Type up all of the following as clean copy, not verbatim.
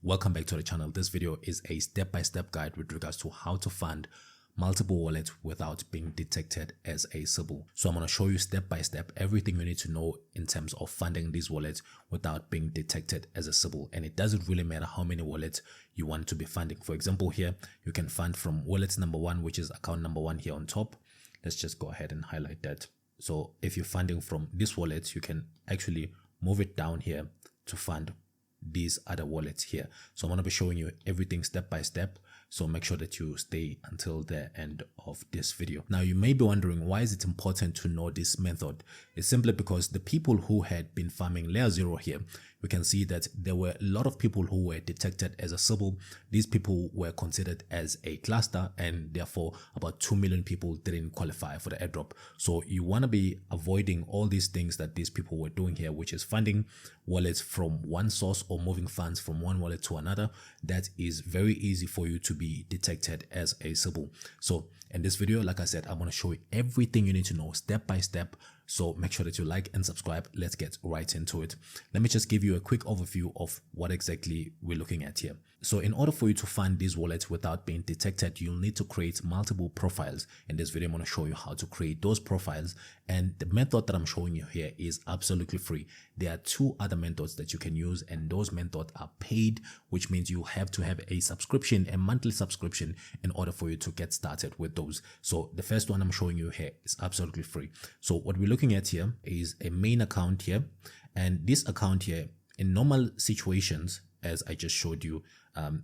Welcome back to the channel. This video is a step-by-step guide with regards to how to fund multiple wallets without being detected as a Sybil. So I'm going to show you step by step everything you need to know in terms of funding these wallets without being detected as a Sybil. And it doesn't really matter how many wallets you want to be funding. For example, here you can fund from wallet number 1, which is account number 1 here on top. Let's just go ahead and highlight that. So if you're funding from this wallet, you can actually move it down here to fund these other wallets here. So I'm going to be showing you everything step by step, so make sure that you stay until the end of this video. Now you may be wondering, why is it important to know this method? It's simply because the people who had been farming layer 0 here, we can see that there were a lot of people who were detected as a Sybil. These people were considered as a cluster, and therefore about 2 million people didn't qualify for the airdrop. So you want to be avoiding all these things that these people were doing here, which is funding wallets from one source or moving funds from one wallet to another. That is very easy for you to be detected as a Sybil. So in this video, like I said, I'm going to show you everything you need to know step by step. So make sure that you like and subscribe. Let's get right into it. Let me just give you a quick overview of what exactly we're looking at here. So in order for you to fund these wallets without being detected, you'll need to create multiple profiles. In this video, I'm going to show you how to create those profiles. And the method that I'm showing you here is absolutely free. There are 2 other methods that you can use, and those methods are paid, which means you have to have a subscription, a monthly subscription, in order for you to get started with those. So the first one I'm showing you here is absolutely free. So what we're looking at here is a main account here, and this account here, in normal situations, as I just showed you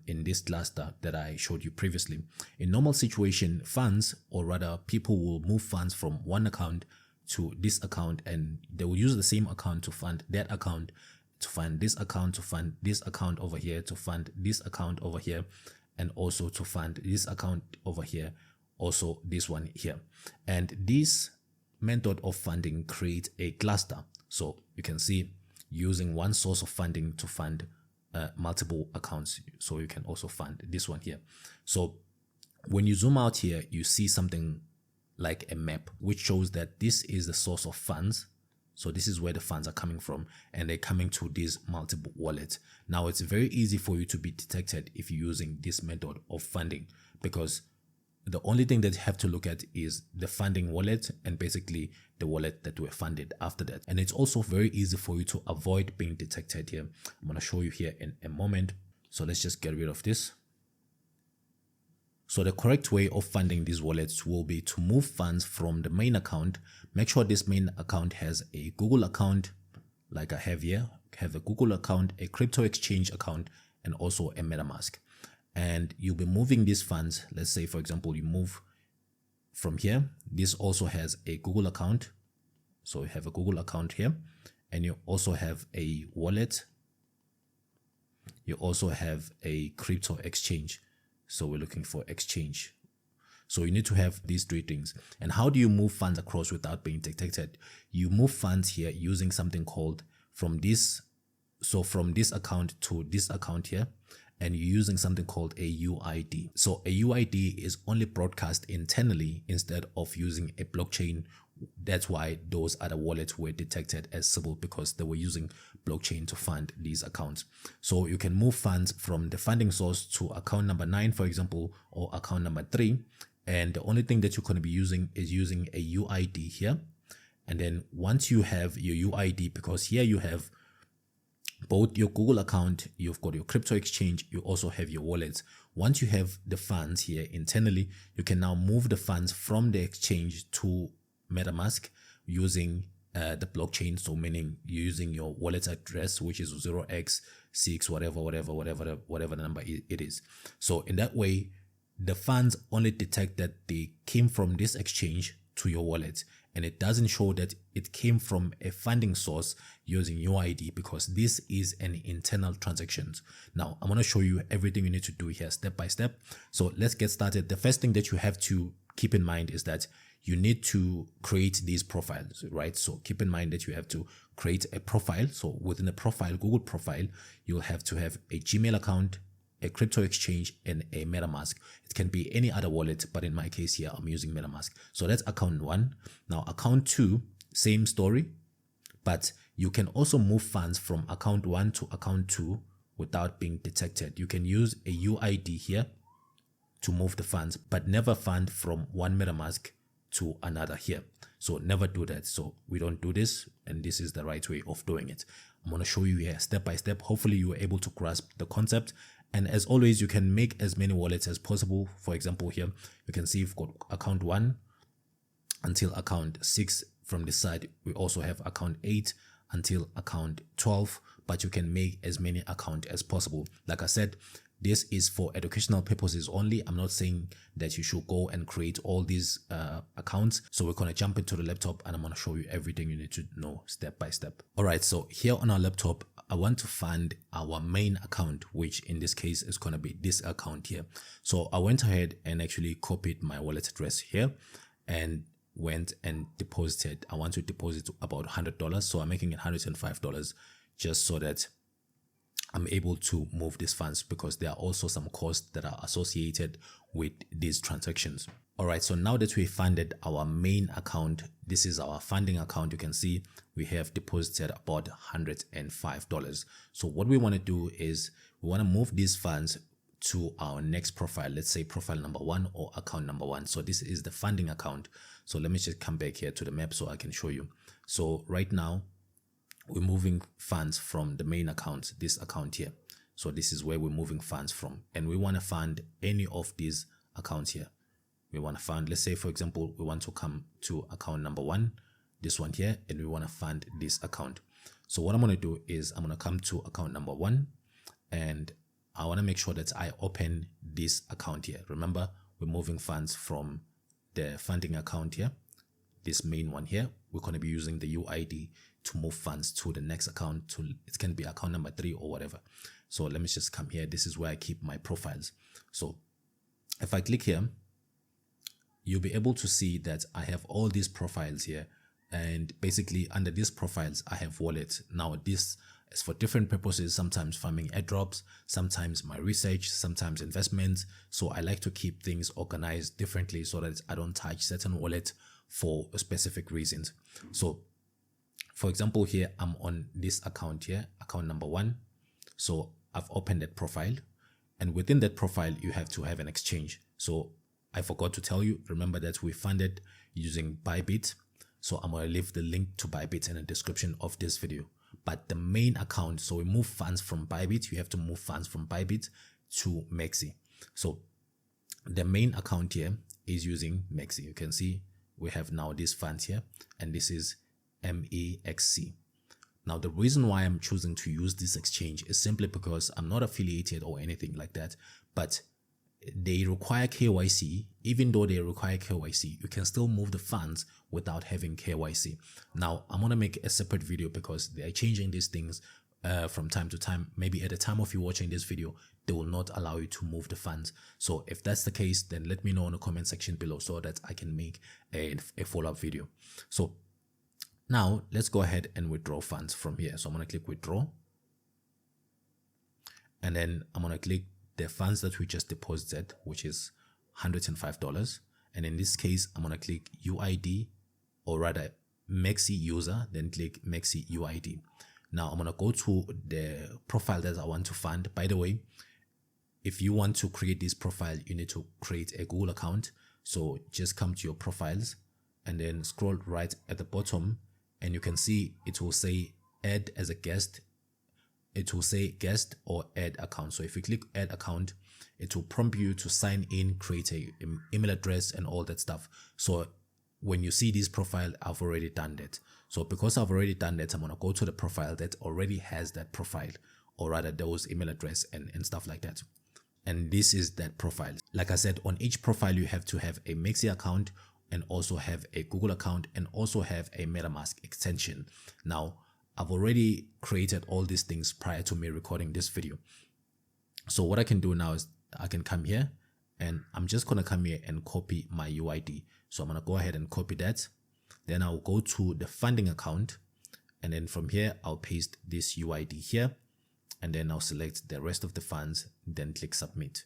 in this cluster that I showed you previously, in normal situation, funds, or rather people, will move funds from one account to this account, and they will use the same account to fund that account, to fund this account, to fund this account over here, to fund this account over here, and also to fund this account over here, also this one here. And this method of funding creates a cluster. So you can see using one source of funding to fund multiple accounts. So you can also fund this one here. So when you zoom out here, you see something like a map, which shows that this is the source of funds. So this is where the funds are coming from, and they're coming to these multiple wallets. Now it's very easy for you to be detected if you're using this method of funding, because the only thing that you have to look at is the funding wallet and basically the wallet that were funded after that. And it's also very easy for you to avoid being detected here. I'm going to show you here in a moment. So let's just get rid of this. So the correct way of funding these wallets will be to move funds from the main account. Make sure this main account has a Google account, like I have here. Have a Google account, a crypto exchange account, and also a MetaMask. And you'll be moving these funds. Let's say, for example, you move from here. This also has a Google account. So you have a Google account here, and you also have a wallet. You also have a crypto exchange. So we're looking for exchange. So you need to have these 3 things. And how do you move funds across without being detected? You move funds here using something called from this account to this account here, and you're using something called a UID. So a UID is only broadcast internally instead of using a blockchain. That's why those other wallets were detected as Sybil, because they were using blockchain to fund these accounts. So you can move funds from the funding source to account number 9, for example, or account number 3. And the only thing that you're going to be using is using a UID here. And then once you have your UID, because here you have both your Google account, you've got your crypto exchange, you also have your wallets. Once you have the funds here internally, you can now move the funds from the exchange to MetaMask using the blockchain. So meaning using your wallet address, which is 0x6 whatever the number it is. So in that way, the funds only detect that they came from this exchange to your wallet, and it doesn't show that it came from a funding source using UID, because this is an internal transaction. Now I'm going to show you everything you need to do here step by step. So let's get started. The first thing that you have to keep in mind is that you need to create these profiles, right? So keep in mind that you have to create a profile. So within a profile, Google profile, you'll have to have a Gmail account, a crypto exchange, and a MetaMask. It can be any other wallet, but in my case here, I'm using MetaMask. So that's account 1. Now account 2, same story, but you can also move funds from account 1 to account 2 without being detected. You can use a UID here to move the funds, but never fund from one MetaMask to another here. So never do that. So we don't do this, and this is the right way of doing it. I'm going to show you here step by step. Hopefully you were able to grasp the concept. And as always, you can make as many wallets as possible. For example, here you can see we've got account 1 until account 6. From this side, we also have account 8 until account 12, but you can make as many accounts as possible. Like I said, this is for educational purposes only. I'm not saying that you should go and create all these accounts. So we're going to jump into the laptop and I'm going to show you everything you need to know step by step. All right, so here on our laptop, I want to fund our main account, which in this case is going to be this account here. So I went ahead and actually copied my wallet address here and went and deposited. I want to deposit about $100. So I'm making it $105 just so that I'm able to move these funds, because there are also some costs that are associated with these transactions. All right, so now that we funded our main account, this is our funding account. You can see we have deposited about $105. So what we want to do is we want to move these funds to our next profile. Let's say profile number 1 or account number 1. So this is the funding account. So let me just come back here to the map so I can show you. So right now, we're moving funds from the main account, this account here. So this is where we're moving funds from, and we want to fund any of these accounts here. We want to fund, let's say for example, we want to come to account number 1, this one here, and we want to fund this account. So what I'm going to do is I'm going to come to account number 1, and I want to make sure that I open this account here. Remember, we're moving funds from the funding account here, this main one here. We're going to be using the UID to move funds to the next account. It can be account number 3 or whatever. So let me just come here. This is where I keep my profiles. So if I click here, you'll be able to see that I have all these profiles here, and basically under these profiles I have wallets. Now this is for different purposes, sometimes farming airdrops, sometimes my research, sometimes investments. So I like to keep things organized differently so that I don't touch certain wallets for specific reasons. So for example, here I'm on this account here, account number 1. So I've opened that profile, and within that profile you have to have an exchange. So I forgot to tell you, remember that we funded using Bybit. So I'm going to leave the link to Bybit in the description of this video. But the main account, so we move funds from Bybit, you have to move funds from Bybit to Mexi. So the main account here is using Mexi. You can see we have now these funds here, and this is MEXC. Now the reason why I'm choosing to use this exchange is simply because I'm not affiliated or anything like that, but they require KYC. Even though they require KYC, you can still move the funds without having KYC. Now I'm going to make a separate video because they are changing these things from time to time. Maybe at the time of you watching this video, they will not allow you to move the funds. So if that's the case, then let me know in the comment section below so that I can make a follow-up video. So now let's go ahead and withdraw funds from here. So I'm going to click withdraw, and then I'm going to click the funds that we just deposited, which is $105. And in this case, I'm going to click UID, or rather Mexi user, then click Mexi UID. Now I'm going to go to the profile that I want to fund. By the way, if you want to create this profile, you need to create a Google account. So just come to your profiles and then scroll right at the bottom, and you can see it will say add as a guest. It will say guest or add account. So if you click add account, it will prompt you to sign in, create a email address and all that stuff. So when you see this profile, I've already done that. So because I've already done that, I'm going to go to the profile that already has that profile, or rather those email address and stuff like that. And this is that profile. Like I said, on each profile, you have to have a Mexi account and also have a Google account and also have a MetaMask extension. Now, I've already created all these things prior to me recording this video. So what I can do now is I can come here, and I'm just going to come here and copy my UID. So I'm going to go ahead and copy that. Then I'll go to the funding account, and then from here, I'll paste this UID here, and then I'll select the rest of the funds, then click submit.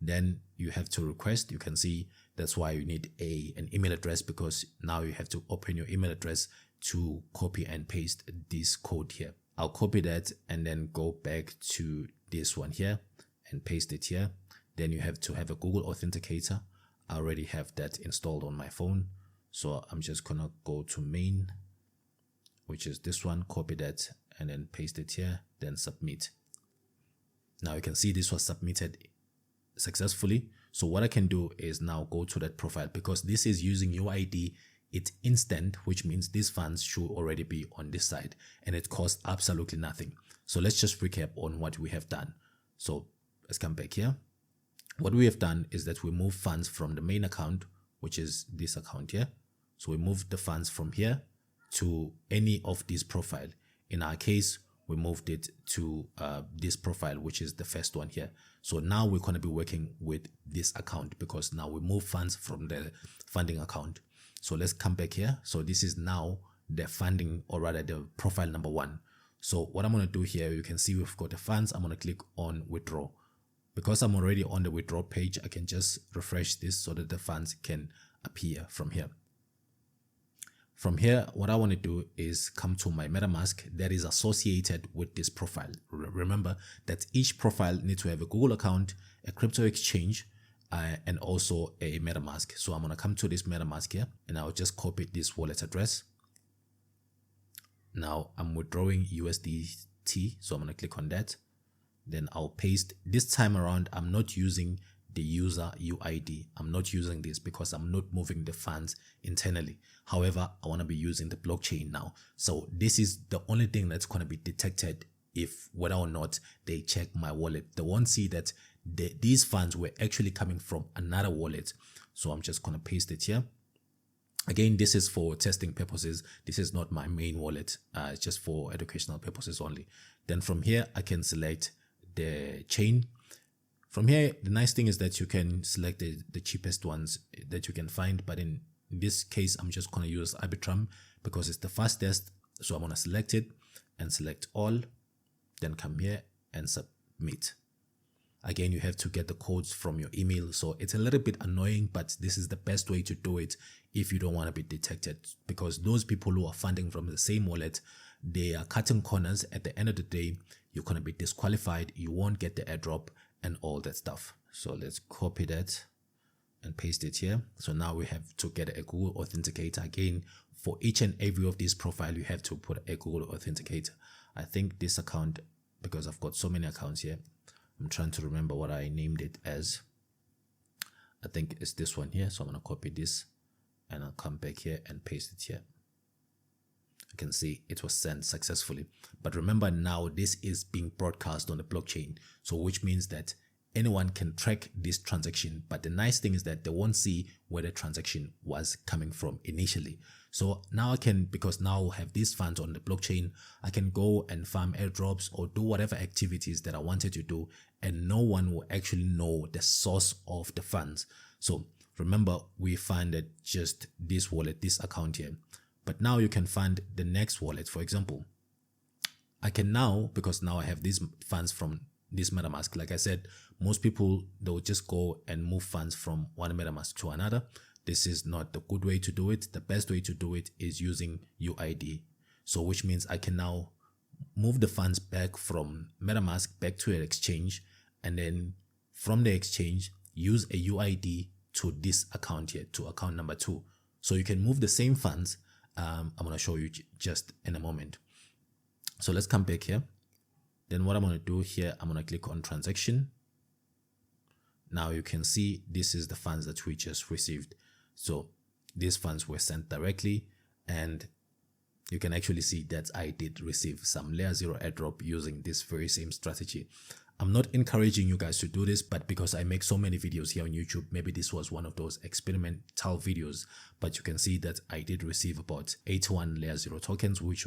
Then you have to request. You can see that's why you need an email address, because now you have to open your email address to copy and paste this code here. I'll copy that and then go back to this one here and paste it here. Then you have to have a Google Authenticator. I already have that installed on my phone. So I'm just gonna go to main, which is this one, copy that and then paste it here, then submit. Now you can see this was submitted successfully. So what I can do is now go to that profile, because this is using UID. It's instant, which means these funds should already be on this side and it costs absolutely nothing. So let's just recap on what we have done. So let's come back here. What we have done is that we move funds from the main account, which is this account here. So we moved the funds from here to any of these profile. In our case, we moved it to this profile, which is the first one here. So now we're going to be working with this account because now we move funds from the funding account. So let's come back here. So this is now the funding, or rather the profile number 1. So what I'm going to do here, you can see we've got the funds. I'm going to click on withdraw. Because I'm already on the withdraw page, I can just refresh this so that the funds can appear from here. From here, what I want to do is come to my MetaMask that is associated with this profile. Remember that each profile needs to have a Google account, a crypto exchange, and also a MetaMask. So I'm going to come to this MetaMask here and I'll just copy this wallet address. Now I'm withdrawing USDT. So I'm going to click on that. Then I'll paste. This time around, I'm not using the user UID. I'm not using this because I'm not moving the funds internally. However, I want to be using the blockchain now. So this is the only thing that's going to be detected if whether or not they check my wallet. They won't see that these funds were actually coming from another wallet. So I'm just going to paste it here. Again, this is for testing purposes. This is not my main wallet. It's just for educational purposes only. Then from here, I can select the chain. From here, the nice thing is that you can select the cheapest ones that you can find. But in this case, I'm just going to use Arbitrum because it's the fastest. So I'm going to select it and select all. Then come here and submit. Again, you have to get the codes from your email. So it's a little bit annoying, but this is the best way to do it if you don't want to be detected. Because those people who are funding from the same wallet, they are cutting corners. At the end of the day, you're going to be disqualified. You won't get the airdrop and all that stuff. So let's copy that and paste it here. So now we have to get a Google Authenticator. Again, for each and every of these profile, you have to put a Google Authenticator. I think this account, because I've got so many accounts here, I'm trying to remember what I named it as. I think it's this one here. So I'm going to copy this and I'll come back here and paste it here. You can see it was sent successfully. But remember, now this is being broadcast on the blockchain. So which means that anyone can track this transaction. But the nice thing is that they won't see where the transaction was coming from initially. So now I can, because now I have these funds on the blockchain, I can go and farm airdrops or do whatever activities that I wanted to do, and no one will actually know the source of the funds. So remember, we funded just this wallet, this account here. But now you can fund the next wallet. For example, I can now, because now I have these funds from this MetaMask, like I said, most people, they'll just go and move funds from one MetaMask to another. This is not the good way to do it. The best way to do it is using UID. So which means I can now move the funds back from MetaMask back to an exchange, and then from the exchange, use a UID to this account here, to account number 2. So you can move the same funds. I'm going to show you just in a moment. So let's come back here. Then what I'm going to do here, I'm going to click on transaction. Now you can see this is the funds that we just received. So these funds were sent directly, and you can actually see that I did receive some layer 0 airdrop using this very same strategy. I'm not encouraging you guys to do this, but because I make so many videos here on YouTube, maybe this was one of those experimental videos. But you can see that I did receive about 81 layer 0 tokens, which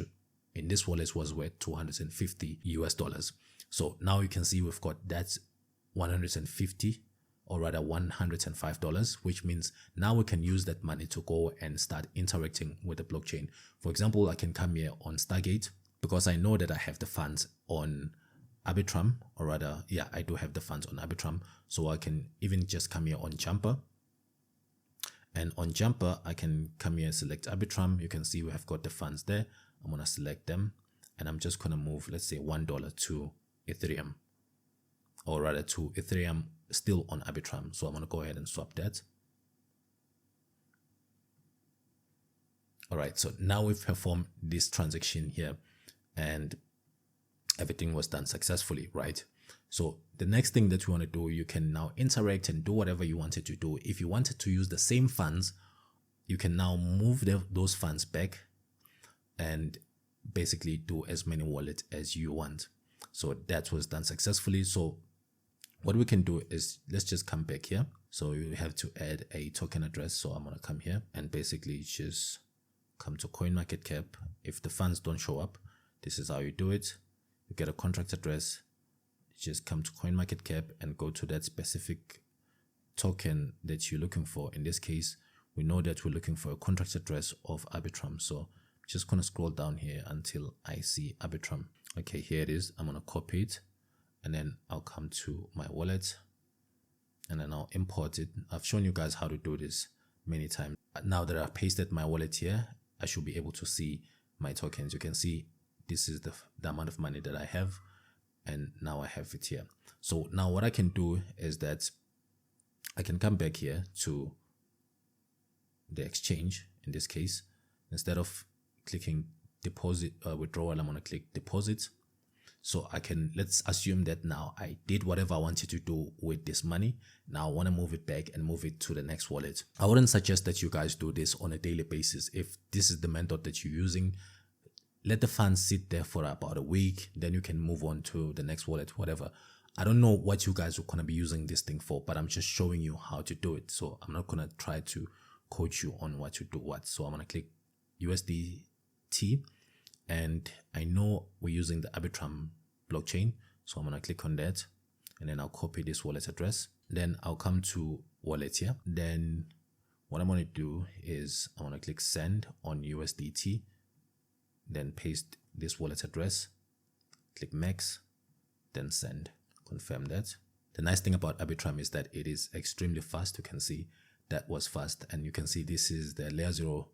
in this wallet was worth $250 US. So now you can see we've got that 150, or rather $105, which means now we can use that money to go and start interacting with the blockchain. For example, I can come here on Stargate because I know that I have the funds on Arbitrum, or rather, yeah, I do have the funds on Arbitrum. So I can even just come here on Jumper. And on Jumper, I can come here and select Arbitrum. You can see we have got the funds there. I'm going to select them. and I'm just gonna move, let's say $1 to Ethereum, or rather to Ethereum still on Arbitrum. So I'm gonna go ahead and swap that. All right, so now we've performed this transaction here and everything was done successfully, right? So the next thing that you want to do, you can now interact and do whatever you wanted to do. If you wanted to use the same funds, you can now move those funds back and basically do as many wallets as you want. So that was done successfully. So what we can do is, let's just come back here. So you have to add a token address. So I'm going to come here and basically just come to CoinMarketCap. If the funds don't show up, this is how you do it. You get a contract address, just come to CoinMarketCap and go to that specific token that you're looking for. In this case, we know that we're looking for a contract address of Arbitrum. So I'm just going to scroll down here until I see Arbitrum. Okay, here it is. I'm going to copy it and then I'll come to my wallet and then I'll import it. I've shown you guys how to do this many times. Now that I've pasted my wallet here, I should be able to see my tokens. You can see this is the amount of money that I have, and now I have it here. So now what I can do is that I can come back here to the exchange. In this case, instead of clicking deposit withdrawal, I'm going to click deposit. So I can, let's assume that now I did whatever I wanted to do with this money. Now I want to move it back and move it to the next wallet. I wouldn't suggest that you guys do this on a daily basis. If this is the method that you're using, let the funds sit there for about a week, then you can move on to the next wallet, whatever. I don't know what you guys are going to be using this thing for, but I'm just showing you how to do it. So I'm not going to try to coach you on what to do what. So I'm going to click USDT, and I know we're using the Arbitrum blockchain. So I'm going to click on that, and then I'll copy this wallet address. Then I'll come to wallet here. Then what I'm going to do is I want to click send on USDT. Then paste this wallet address, click max, then send, confirm that. The nice thing about Arbitrum is that it is extremely fast. You can see that was fast, and you can see this is the layer 0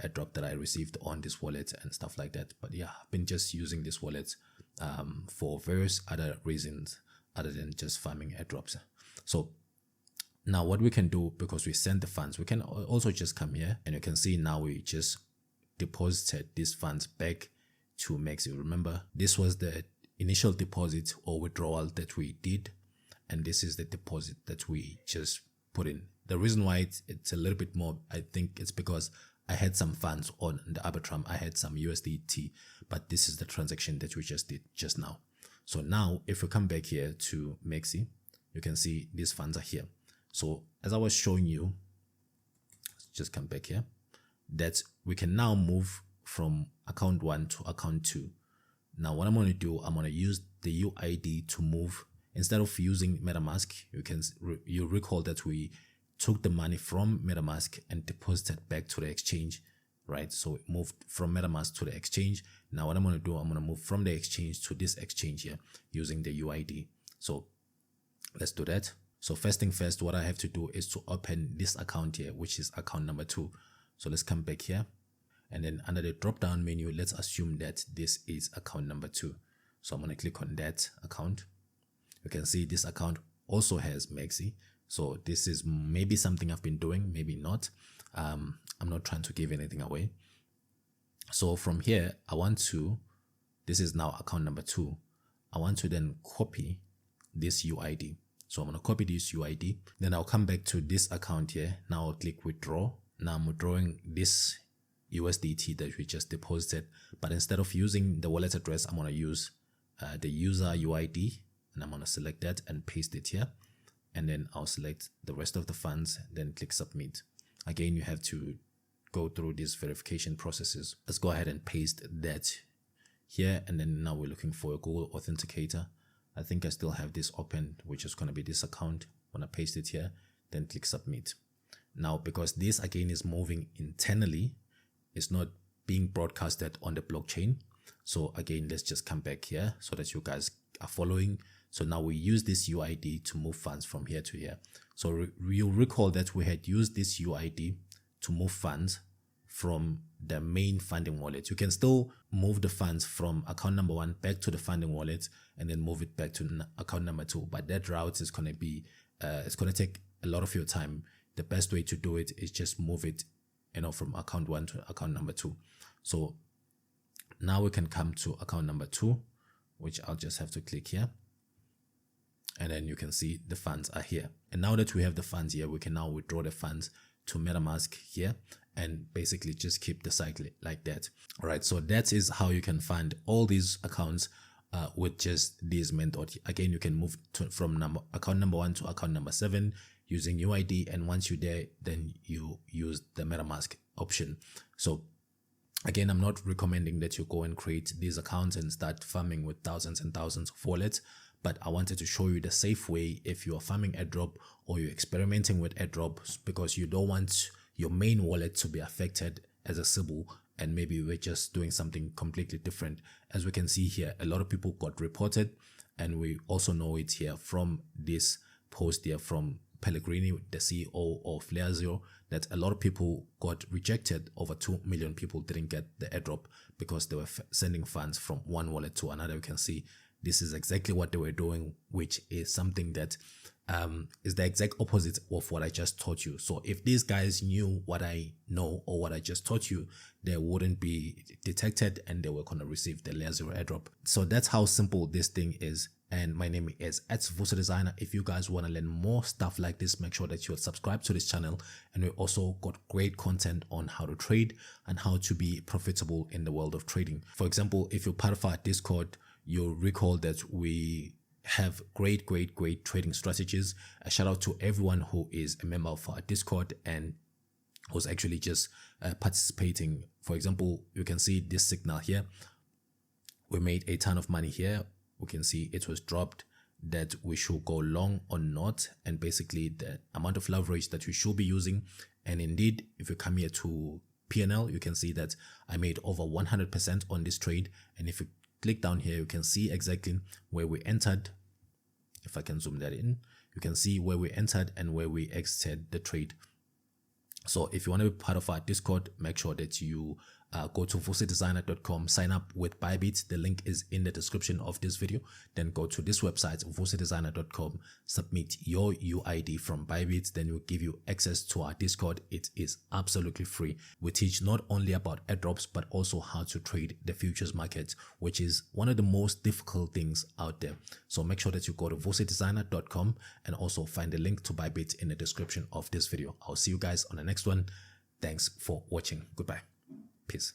airdrop that I received on this wallet and stuff like that. But yeah, I've been just using this wallet for various other reasons other than just farming airdrops. So now what we can do, because we sent the funds, we can also just come here and you can see now we just deposited these funds back to Maxi. Remember, this was the initial deposit or withdrawal that we did, and this is the deposit that we just put in. The reason why it's a little bit more, I think it's because I had some funds on the Arbitrum. I had some USDT, but this is the transaction that we just did just now. So now if we come back here to Maxi, you can see these funds are here. So as I was showing you, just come back here, that we can now move from account 1 to account 2. Now what I'm going to do, I'm going to use the UID to move. Instead of using MetaMask, you recall that we took the money from MetaMask and deposited back to the exchange, right? So it moved from MetaMask to the exchange. Now what I'm going to do, I'm going to move from the exchange to this exchange here using the UID. So let's do that. So first thing first, what I have to do is to open this account here, which is account number 2. So let's come back here, and then under the drop down menu, let's assume that this is account number 2. So I'm going to click on that account. You can see this account also has Maxi. So this is maybe something I've been doing, maybe not. I'm not trying to give anything away. So from here, this is now account number 2. I want to then copy this UID. So I'm going to copy this UID. Then I'll come back to this account here. Now I'll click withdraw. Now I'm withdrawing this USDT that we just deposited, but instead of using the wallet address, I'm going to use the user UID, and I'm going to select that and paste it here, and then I'll select the rest of the funds, then click submit. Again, you have to go through these verification processes. Let's go ahead and paste that here, and then now we're looking for a Google Authenticator. I think I still have this open, which is going to be this account. I'm going to paste it here, then click submit. Now, because this again is moving internally, it's not being broadcasted on the blockchain. So again, let's just come back here so that you guys are following. So now we use this UID to move funds from here to here. So you'll recall that we had used this UID to move funds from the main funding wallet. You can still move the funds from account number 1 back to the funding wallet and then move it back to account number 2. But that route is going to be, it's going to take a lot of your time. The best way to do it is just move it, from account 1 to account number 2. So now we can come to account number 2, which I'll just have to click here. And then you can see the funds are here. And now that we have the funds here, we can now withdraw the funds to MetaMask here and basically just keep the cycle like that. All right, so that is how you can fund all these accounts with just this method. Again, you can move from account number 1 to account number 7 using UID, and once you're there, then you use the MetaMask option. So again, I'm not recommending that you go and create these accounts and start farming with thousands and thousands of wallets, but I wanted to show you the safe way if you are farming airdrop or you're experimenting with airdrops, because you don't want your main wallet to be affected as a Sybil and maybe we're just doing something completely different. As we can see here, a lot of people got reported, and we also know it here from this post here from Pellegrini, the CEO of Layer Zero, that a lot of people got rejected. Over 2 million people didn't get the airdrop because they were sending funds from one wallet to another. You can see this is exactly what they were doing, which is something that is the exact opposite of what I just taught you. So if these guys knew what I know or what I just taught you, they wouldn't be detected and they were going to receive the Layer Zero airdrop. So that's how simple this thing is. And my name is Designer. If you guys want to learn more stuff like this, make sure that you subscribe to this channel. And we also got great content on how to trade and how to be profitable in the world of trading. For example, if you're part of our Discord, you'll recall that we have great trading strategies. A shout out to everyone who is a member of our Discord and who's actually just participating. For example, you can see this signal here. We made a ton of money here. We can see it was dropped that we should go long or not, and basically the amount of leverage that you should be using. And indeed, if you come here to P&L, you can see that I made over 100% on this trade. And if you click down here, you can see exactly where we entered. If I can zoom that in, you can see where we entered and where we exited the trade. So if you want to be part of our Discord, make sure that you go to vusedesigner.com, sign up with Bybit. The link is in the description of this video. Then go to this website, vusedesigner.com, submit your UID from Bybit. Then we'll give you access to our Discord. It is absolutely free. We teach not only about airdrops, but also how to trade the futures market, which is one of the most difficult things out there. So make sure that you go to vusedesigner.com and also find the link to Bybit in the description of this video. I'll see you guys on the next one. Thanks for watching. Goodbye. Peace.